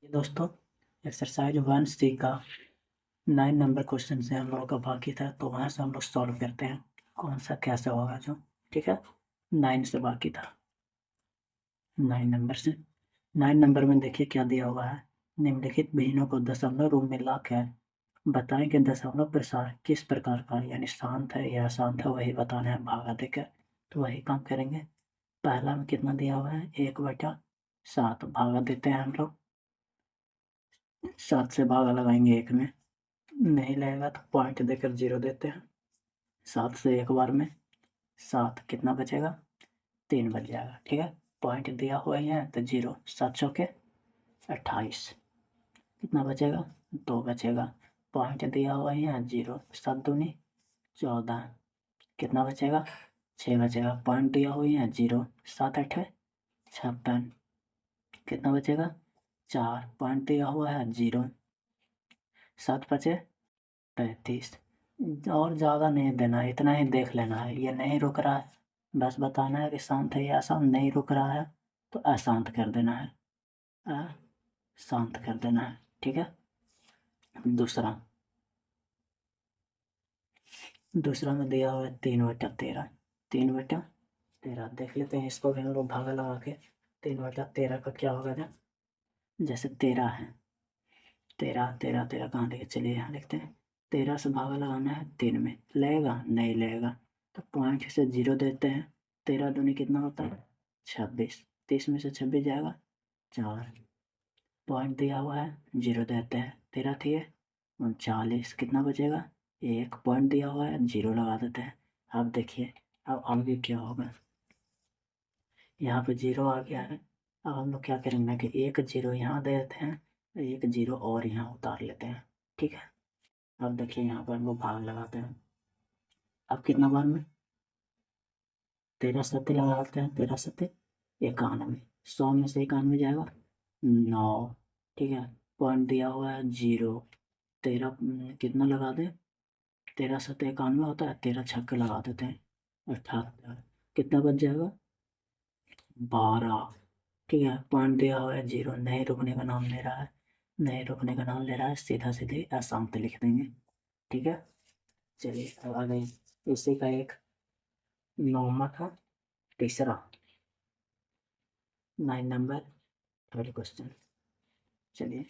दोस्तों, exercise 1C का 9 number question से हम लोगों का बाकी था, तो वहाँ से हम लोग सॉल्व करते हैं कौन सा कैसे होगा जो। ठीक है, 9 से बाकी था। 9 नंबर से 9 नंबर में देखिए क्या दिया हुआ है। निम्नलिखित भिन्नों को दशमलव रूप में लाकर बताएं कि दशमलव प्रसार किस प्रकार का है, यानी शांत है या अशांत है, वही बताना है भागा देकर। तो वही काम करेंगे। पहला में कितना दिया हुआ है, 1/7 भागा देते हैं हम लोग। 7 से भागा लगाएंगे 1 में, नहीं लगेगा तो पॉइंट देकर 0 देते हैं। 7 से एक बार में 7 कितना बचेगा, 3 बच जाएगा। ठीक है, पॉइंट दिया हुआ ही है तो 0, 7 चौके 28, कितना बचेगा, 2 बचेगा। पॉइंट दिया हुआ ही है 0, 7 दूनी 14, कितना बचेगा, 6 बचेगा। पॉइंट दिया हुआ ही है 0, 7 8 56, कितना बचेगा, 4। पॉइंट दिया हुआ है 0, 7 5 35। और ज़्यादा नहीं देना है, इतना ही देख लेना है। ये नहीं रुक रहा है, बस बताना है कि शांत है या अशांत। नहीं रुक रहा है तो अशांत कर देना है, अशांत कर देना है। ठीक है, दूसरा दूसरा में दिया हुआ है 3/13। 3/13 देख लेते हैं, इसको भी हम लोग भागा लगा के। 3/13 का क्या होगा ना, जैसे 13 है, 13 कहाँ लेके चलिए, यहाँ लिखते हैं। 13 से भागा लगाना है 3 में, लगेगा नहीं लगेगा तो पॉइंट से 0 देते हैं। 13 दूनी कितना होता है, 26। 30 में से 26 जाएगा 4, पॉइंट दिया हुआ है 0 देते हैं। 13 थी 39, कितना बचेगा, 1। पॉइंट दिया हुआ है 0 लगा देते हैं। अब देखिए, अब आगे क्या होगा। यहाँ पे 0 आ गया है। अब हम लोग क्या करेंगे ना कि 1 0 यहाँ दे देते हैं, 1 0 और यहाँ उतार लेते हैं। ठीक है, अब देखिए यहाँ पर हम लोग भाग लगाते हैं। अब कितना बार में, 13 सत्ते लगाते हैं, 13 सत्ते 91, 100 में से 91 जाएगा 9। ठीक है, पॉइंट दिया हुआ है 0। 13 कितना लगा दे, 13 सत्ते 91 होता है, 13 छक्के लगा देते हैं 78, कितना बच जाएगा, 12। ठीक है, पॉइंट दिया हुआ है 0, नहीं रुकने का नाम ले रहा है, नहीं रुकने का नाम ले रहा है, सीधा सीधे अशांत लिख देंगे। ठीक है, चलिए अब आ गए इसी का एक 9वां था, तीसरा 9 नंबर थर्ड क्वेश्चन। चलिए,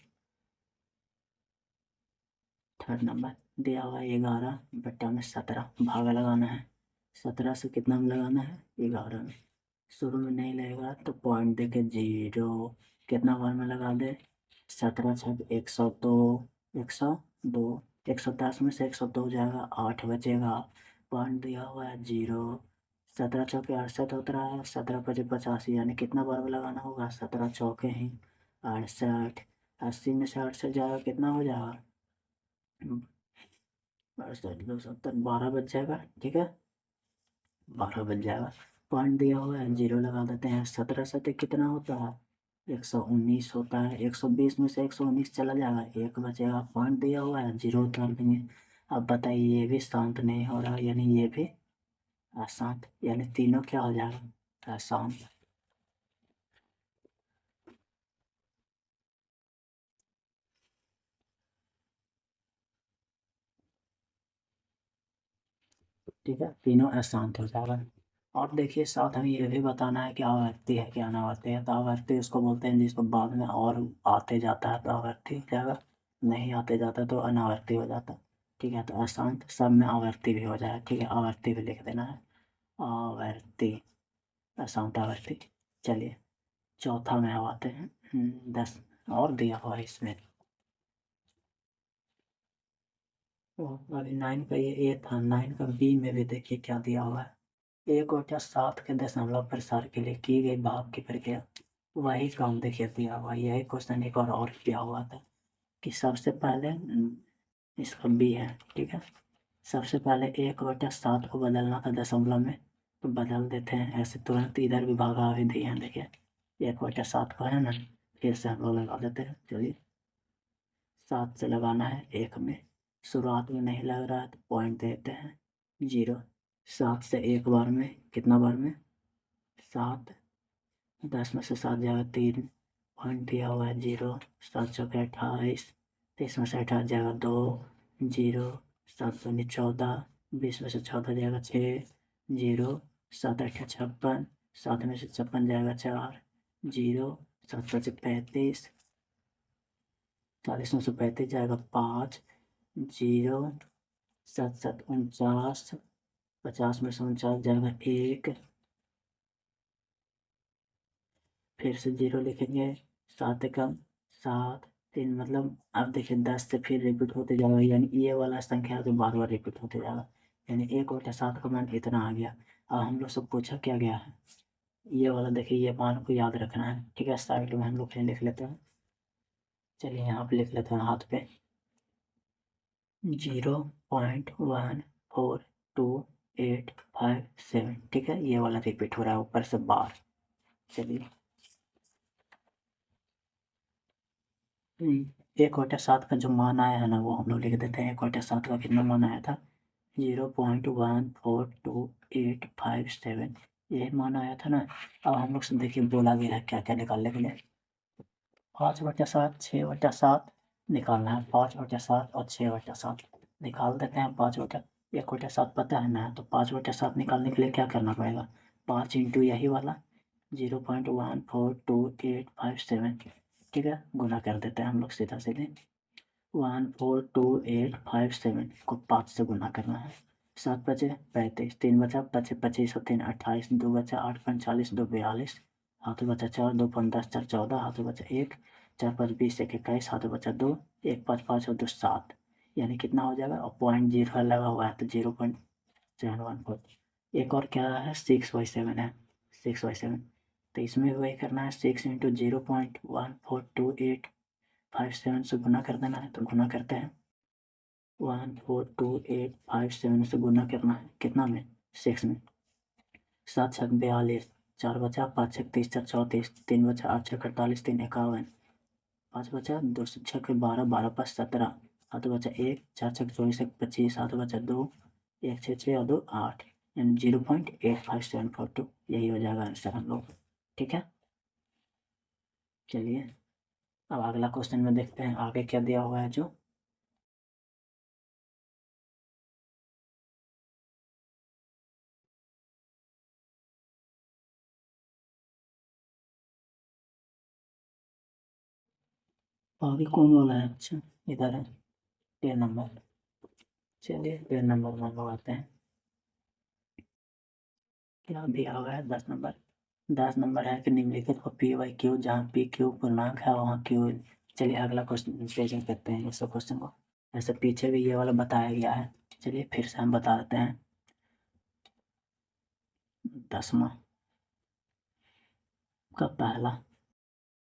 थर्ड नंबर दिया हुआ है 11/17 भागा लगाना है। 17 से कितना में लगाना है, 11 में। शुरू में नहीं लगेगा तो पॉइंट देके 0, कितना बार में लगा दे, 17 छक 102, 102, 110 में से 102 जाएगा, 8 बचेगा। पॉइंट दिया हुआ है 0, 17 चौके 68 होता है, 17 पचे 85, यानी कितना बार में लगाना होगा, 17 चौके ही 68। 80 में से 8 से जाएगा, कितना हो जाएगा, 68 12 बच जाएगा। ठीक है, 12 बच जाएगा। पॉइंट दिया हुआ है 0 लगा देते हैं। 17 सतह कितना होता है, 119 होता है। 120 में से 119 चला जाएगा, 1 बचेगा। पॉइंट दिया हुआ है 0 उतार देंगे। अब बताइए, ये भी शांत नहीं हो रहा, यानी ये भी अशांत, यानी तीनों क्या हो जाएगा, अशांत। ठीक है, तीनों अशांत हो जाएगा। और देखिए, साथ में ये भी बताना है कि आवर्ती है क्या अनावर्ती है। तो आवर्ती उसको बोलते हैं जिसको बाद में और आते जाता है तो आवर्ती जाएगा, नहीं आते जाता तो अनावर्ती हो जाता। ठीक है, तो अशांत सब में आवर्ती भी हो जाए। ठीक है, आवर्ती भी लिख देना है, आवर्ती, अशांत आवर्ती। चलिए, चौथा में अब आते हैं। 10 और दिया हुआ है इसमें। तो अभी 9 का ये ए था, 9 का बी में भी देखिए क्या दिया हुआ है। 1/7 के दशमलव प्रसार के लिए की गई भाग की प्रक्रिया, वही काम देखिए दिया हुआ। यही क्वेश्चन एक और किया हुआ था कि सबसे पहले इसका बी है। ठीक है, सबसे पहले 1/7 को बदलना था दशमलव में, तो बदल देते हैं ऐसे तुरंत। इधर भी भागा भी दिए हैं, देखिए 1/7 को है ना, फिर से हम लोग लगा देते हैं। चलिए, 7 से लगाना है 1 में, शुरुआत में नहीं लग रहा है तो पॉइंट देते हैं 0। 7 से एक बार में, कितना बार में, 7। 10 में से 7 जाएगा 3, पॉइंट दिया हुआ है 0, 7 चौके 28, 23 में से 28 जाएगा 2, 0, 7 दूनी 14, 20 में से 14 जाएगा 6, 0, 7 8 56, 7 में से 56 जाएगा 4, 0, 7 5 35, 40 में से 35 जाएगा 5, 0, 7 7 49, 50 में से 49 जाएगा 1, फिर से 0 लिखेंगे, 7 एकम 7, 3 मतलब अब देखिए 10 से फिर रिपीट होते जाएगा, यानी ये वाला संख्या तो बार बार रिपीट होते जाएगा, यानी 1/7 का मान इतना आ गया। अब हम लोग से पूछा क्या गया है, ये वाला देखिए, ये मान को याद रखना है, ठीक है। साइड में हम लोग फिर लिख लेते हैं, चलिए यहाँ पे लिख लेते हैं हाथ पे 0.14287, ठीक है। ये वाला रिपीट हो रहा है ऊपर से बार। चलिए 1/7 का जो मान आया है ना, वो हम लोग लिख देते हैं। 1/7 का कितना मान आया था, 0.14287, यही मान आया था ना। अब हम लोग से देखिए बोला गया है क्या क्या निकालने के लिए, 5/7, 6/7 निकालना है। 5/7 और 6/7 निकाल देते हैं। 1/7 पता है ना, तो 5/7 निकालने के लिए क्या करना पड़ेगा, 5 इंटू यही वाला 0.14287, ठीक है। गुना कर देते हैं हम लोग सीधा सीधे, 14287 को 5 से गुना करना है। 7 बचे 35, 3 बचा 25, 25 और 3 28, 2 बचा 8 45, 2 42, हाथों बचा 4, 2 5 10, 4 14, हाथों बचा 1, 4 5 20, 1 21, हाथों बचा 2, 1 5 5 और 2 7, यानी कितना हो जाएगा। और पॉइंट 0 लगा हुआ है तो 0.714। एक और क्या है, 6/7 है, 6/7, तो इसमें भी वही करना है, 6 इंटू 0.14287 से गुना कर देना है। तो गुना करते हैं, 14287 से गुना करना है कितना में, 6 में। 7 छक 42, 4 बचा 5 छक 30, 4 34, 3 बचा 8 छक 48, 3 51, 5 बचा 2 छक 12, 12 5 17, हाथ बचा 1, 4 छक 24, 1 25, हाथ बचा 2, 1 6 6 और 2 8, यानी 0.85742, यही हो जाएगा आंसर हम लोग, ठीक है। चलिए अब अगला क्वेश्चन में देखते हैं आगे क्या दिया हुआ है जो। आगे कौन वाला है, अच्छा इधर है 10 नंबर। चलिए 10 नंबर में लगाते हैं, क्या दिया हुआ है 10 नंबर। 10 नंबर है कि निम्नलिखित को पी वाई क्यू, जहाँ पी क्यू पूर्णांक है वहाँ क्यू। चलिए अगला क्वेश्चन प्रेजेंट करते हैं इस क्वेश्चन को, ऐसे पीछे भी ये वाला बताया गया है। चलिए फिर से हम बता देते हैं, 10वां का पहला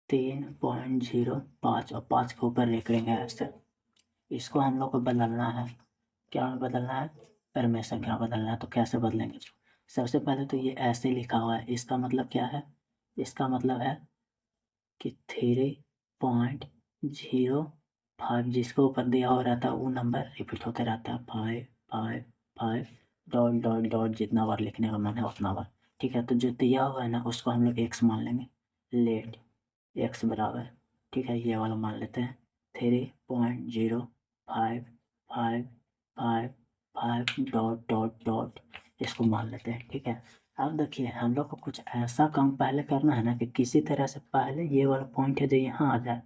3.05 और 5 के ऊपर लिख लेंगे ऐसे। इसको हम लोग को बदलना है, क्या बदलना है, परिमेय संख्या बदलना है। तो कैसे बदलेंगे, सबसे पहले तो ये ऐसे लिखा हुआ है, इसका मतलब क्या है, इसका मतलब है कि 3.05 जिसके ऊपर दिया हो रहता है वो नंबर रिपीट होते रहता है, 5 5 5 डॉट डॉट डॉट, जितना बार लिखने का मन है उतना बार, ठीक है। तो जो दिया हुआ है ना उसको हम लोग x मान लेंगे, लेट x बराबर, ठीक है, ये वाला मान लेते हैं 3.0555 डॉट डॉट डॉट, इसको मान लेते हैं, ठीक है। अब देखिए हम लोग को कुछ ऐसा काम पहले करना है ना कि किसी तरह से पहले ये वाला पॉइंट है जो यहाँ आ जाए,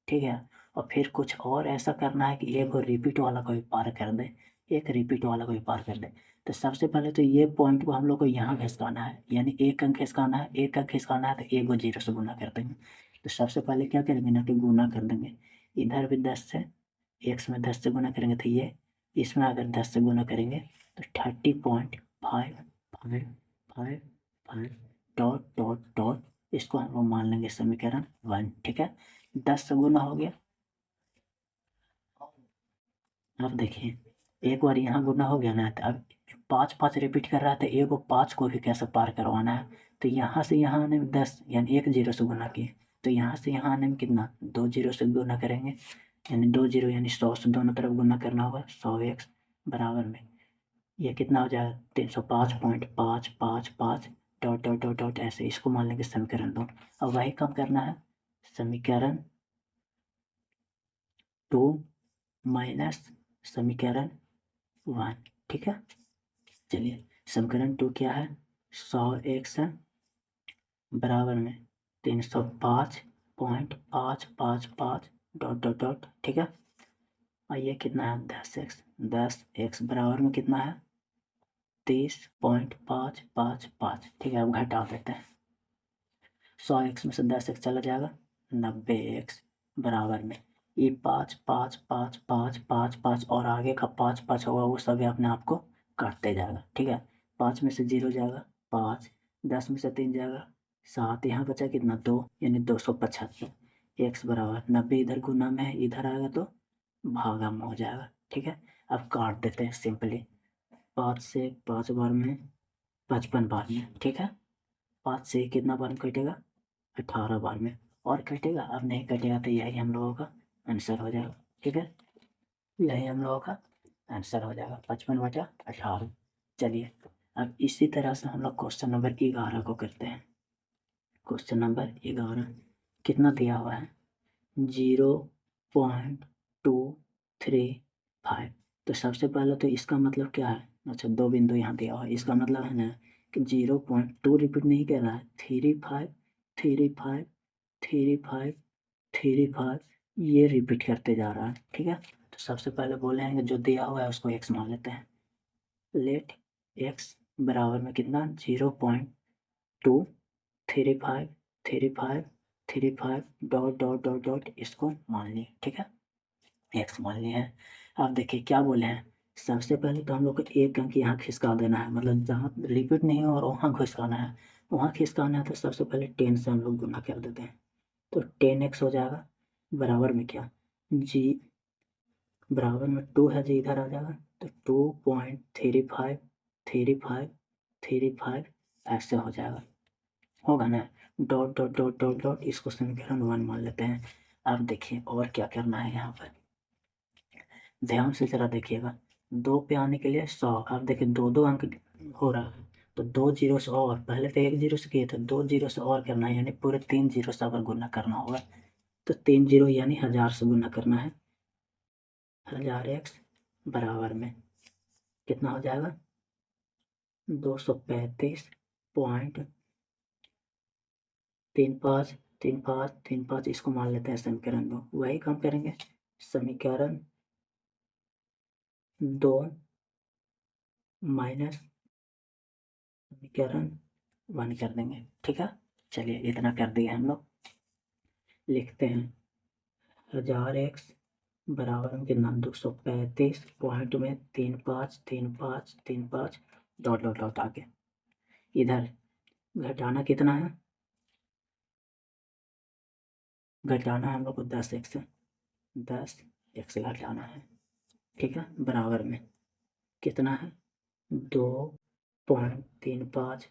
ठीक है। और फिर कुछ और ऐसा करना है कि एक और रिपीट वाला को भी पार कर दे, एक रिपीट वाला को भी पार कर दे। तो सबसे पहले तो ये पॉइंट को हम लोग को यहाँ खिसकाना है, यानी एक अंक खिसकाना है, एक अंक खिसकाना है तो एक को 0 से गुना कर देंगे। तो सबसे पहले क्या करेंगे ना कि गुना कर देंगे, इधर भी 10 से, एक्स में 10 से गुना करेंगे तो ये, इसमें अगर 10 से गुना करेंगे तो 30.555 डॉट डॉट डॉट, इसको हम लोग मान लेंगे समीकरण 1, ठीक है। 10 से गुना हो गया। अब देखिए एक बार यहाँ गुना हो गया ना, तो अब 5 5 रिपीट कर रहा था, एक को 5 को भी कैसे पार करवाना है। तो यहाँ से यहाँ आने में 10, यानी एक 0 से गुना किए, तो यहाँ से यहाँ आने में कितना, 2 0 से गुना करेंगे, यानी 2 0 यानी 100 से दोनों तरफ गुना करना होगा, 100x बराबर में ये कितना हो जाएगा, 305.555 डॉट डॉट डॉट डॉट, ऐसे इसको मान लेंगे समीकरण 2। अब वही काम करना है समीकरण 2 माइनस समीकरण 1, ठीक है। चलिए समीकरण 2 क्या है, 100x बराबर में 305.555 डॉट डॉट डॉट, ठीक है। और ये कितना है 10x, 10x बराबर में कितना है 30.555, ठीक है। अब घटा देते हैं, 100x में से 10x चला जाएगा, 90x बराबर में ये 5 5 5 5 5 5 और आगे का 5 5 होगा वो सभी अपने आप को काटते जाएगा, ठीक है। 5 में से 0 जाएगा 5, 10 में से 3 जाएगा 7, यहाँ बचा कितना 2, यानी 275। x बराबर 90 इधर गुना में है, इधर आएगा तो भागा में हो जाएगा, ठीक है। अब काट देते हैं सिंपली, 5 से 5 बार में 55 बार में, ठीक है। 5 से कितना बार में कटेगा 18 बार में, और कटेगा अब नहीं कटेगा तो यही हम लोगों का आंसर हो जाएगा, ठीक है। यही हम लोगों का आंसर हो जाएगा 55/18। चलिए अब इसी तरह से हम लोग क्वेश्चन नंबर 11 को करते हैं। क्वेश्चन नंबर 11 कितना दिया हुआ है 0.235। तो सबसे पहले तो इसका मतलब क्या है, अच्छा 2 बिंदु यहाँ दिया हुआ है, इसका मतलब है ना कि 0.2 रिपीट नहीं कर रहा है, 35 35 35 35 ये रिपीट करते जा रहा है, ठीक है। तो सबसे पहले बोले हैं कि जो दिया हुआ है उसको x मान लेते हैं। लेट x बराबर में कितना 0.235 डॉट डॉट डॉट डॉट इसको मान लिए, ठीक है। x मान लिए हैं। अब देखिए क्या बोले हैं, सबसे पहले तो हम लोग को एक अंक यहाँ खिसका देना है, मतलब जहाँ रिपीट नहीं हो और वहाँ खिसकाना है, वहाँ खिसकाना है तो सबसे पहले 10 से हम लोग गुना कर देते हैं, तो 10x हो जाएगा बराबर में क्या जी बराबर में 2 है जी इधर आ जाएगा, तो 2.35 ऐसे हो जाएगा, होगा ना। Dot dot dot dot dot इसको समीकरण 1 मान लेते हैं। अब देखिए और क्या करना है यहाँ पर, ध्यान से जरा देखिएगा, 2 पे आने के लिए 100, अब देखिए 2 अंक हो रहा है, तो 2 जीरो से और पहले तो 1 जीरो से किए थे, 2 जीरो से और करना है, यानी पूरे 3 जीरो से अगर गुना करना होगा, तो 3 जीरो यानी 1000 से गुना करना है। 1000x बराबर में कितना हो जाएगा 235.35 इसको मान लेते हैं समीकरण 2, वही काम करेंगे समीकरण 2 माइनस समीकरण 1 कर देंगे, ठीक है। चलिए इतना कर दिए हम लोग, लिखते हैं 1000x बराबर में कितना 235 पॉइंट में 35 डॉट डॉट डॉट आगे, इधर घटाना कितना है, घटाना हम लोग को 10x से, 10x घटाना है, ठीक है। बराबर में कितना है 2.35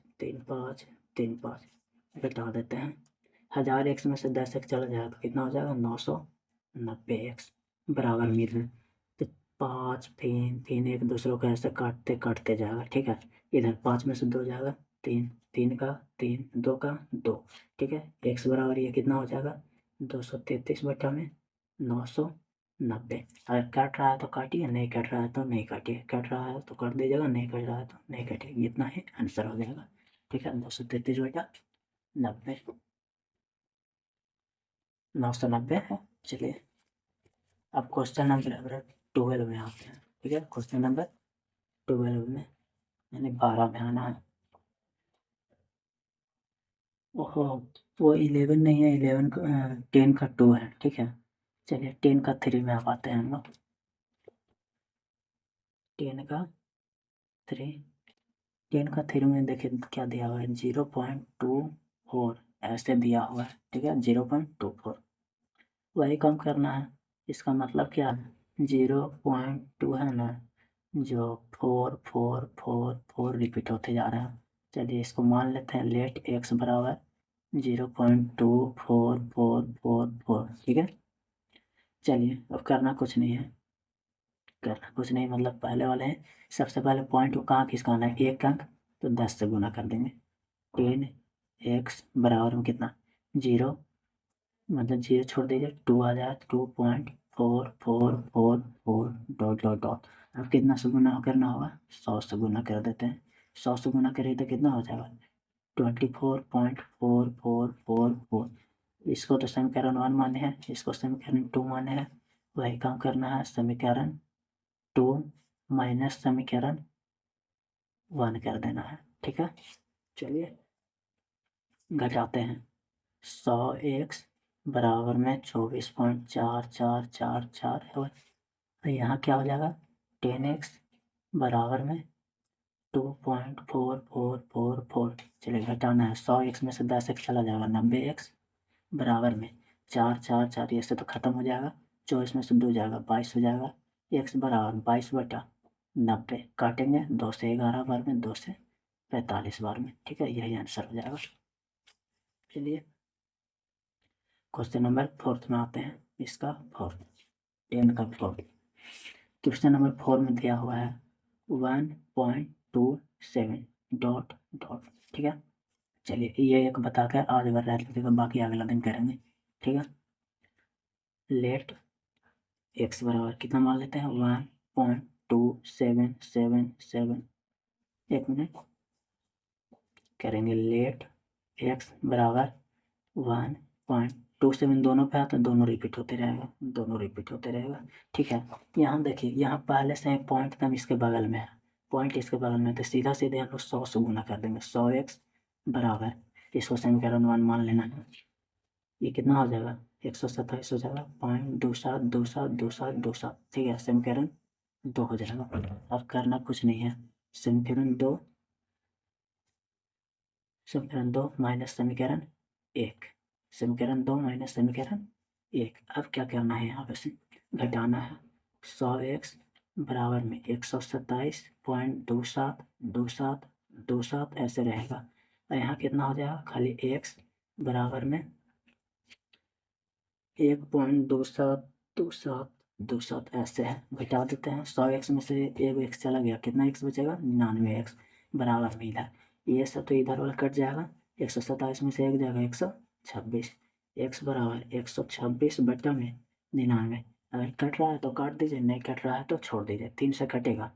घटा देते हैं, 1000x में से 10x चला जाएगा तो कितना हो जाएगा 990x बराबर में है, तो 5 फिर एक दूसरे को ऐसे काटते काटते जाएगा, ठीक है। इधर 5 में से 2 जाएगा 3, 3 का 3, 2 का 2, ठीक है। x बराबर ये कितना हो जाएगा 233/990। अगर कट रहा है तो काटिए, नहीं कट रहा है तो नहीं काटिए, कट रहा है तो कर दीजिएगा, नहीं कट रहा है तो नहीं काटिए, इतना ही आंसर हो जाएगा, ठीक है। 233/90 990 है। चलिए अब क्वेश्चन नंबर 12 में आते हैं, ठीक है। क्वेश्चन नंबर 12 में यानी 12 में आना है। ओहो वो 11 नहीं है, 11 का 10 का 2 है, ठीक है। चलिए 10 का 3 में आप आते हैं हम लोग, 10 का 3, 10 का 3 में देखिए क्या दिया हुआ है 0.24 ऐसे दिया हुआ है, ठीक है 0.24, वही काम करना है। इसका मतलब क्या है 0.2 है ना, जो 4 रिपीट होते जा रहे हैं। चलिए इसको मान लेते हैं, लेट x बराबर 0.2444, ठीक है। चलिए अब करना कुछ नहीं है, करना कुछ नहीं मतलब पहले वाले हैं, सबसे पहले पॉइंट को कहाँ खिसकाना है, एक अंक, तो 10 से गुना कर देंगे। 10x बराबर में कितना 0 मतलब 0 छोड़ दीजिए, 2 आ जाए, 2.4444 डॉट डॉट डॉट। अब कितना से गुना करना होगा, 100 से गुना कर देते हैं। 100 से गुना करिए तो कितना हो जाएगा, 24.4444। इसको तो समीकरण 1 माने हैं, इसको समीकरण 2 माने हैं। वही काम करना है, समीकरण 2 माइनस समीकरण 1 कर देना है। ठीक है, चलिए घटाते हैं। 100x बराबर में 24.4444 है। तो यहाँ क्या हो जाएगा, 10x बराबर में 2.4444। चलिए घटाना है, 100x में से 10x चला जाएगा, 90x बराबर में 4 4 4, ये से तो खत्म हो जाएगा, 24 में से 2 जाएगा, 22 हो जाएगा। x बराबर 22/90, काटेंगे 2 से 11 बार में, 2 से 45 बार में। ठीक है, यही आंसर हो जाएगा। चलिए क्वेश्चन नंबर 4 में आते हैं, इसका 4, 10 का 4। क्वेश्चन नंबर 4 में दिया हुआ है 1.27 डॉट डॉट। ठीक है, चलिए ये एक बताकर आज अगर रह लेते बाकी अगला दिन करेंगे। ठीक है, लेट x बराबर कितना मान लेते हैं, 1.2777। एक मिनट, करेंगे लेट x बराबर 1.27, दोनों पे आता, दोनों रिपीट होते रहेगा, दोनों रिपीट होते रहेगा। ठीक है, यहाँ देखिए, यहाँ पहले से एक पॉइंट कम इसके बगल में है, पॉइंट इसके बगल में, तो सीधा सीधे हम लोग 100 से गुना कर देंगे। 100x बराबर, इसको समीकरण 1 मान लेना है, ये कितना हो जाएगा, 127 हो जाएगा, 0.272727। ठीक है, समीकरण 2 हो जाएगा। अब करना कुछ नहीं है, समीकरण 2 माइनस समीकरण 1, समीकरण 2 माइनस समीकरण 1। अब क्या करना है, यहाँ पे से घटाना है। 100x बराबर में 127.272727 ऐसे रहेगा, और यहाँ कितना हो जाएगा, खाली x बराबर में 1.272727 ऐसे है, घटा देते हैं। 100x में से एक x चला गया, कितना x बचेगा, 99x बराबर में इधर, ये सब तो इधर वाला कट जाएगा, 127 में से एक जाएगा, 126। x बराबर 126 में 99। अगर कट रहा है तो काट दीजिए, नहीं कट रहा है तो छोड़ दीजिए। 3 से कटेगा,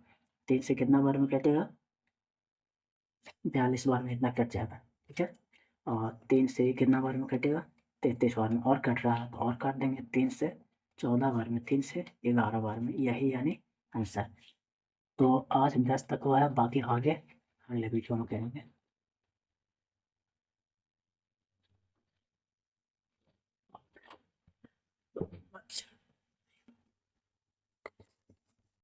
3 से कितना बार में कटेगा, 42 बार में इतना कट जाएगा। ठीक है, और 3 से कितना बार में कटेगा, 33 बार में, और कट रहा है तो और काट देंगे, 3 से 14 बार में, 3 से 11 बार में, यही यानी आंसर। तो आज 10 तक हुआ है, बाकी आगे अगले वीडियो में करेंगे।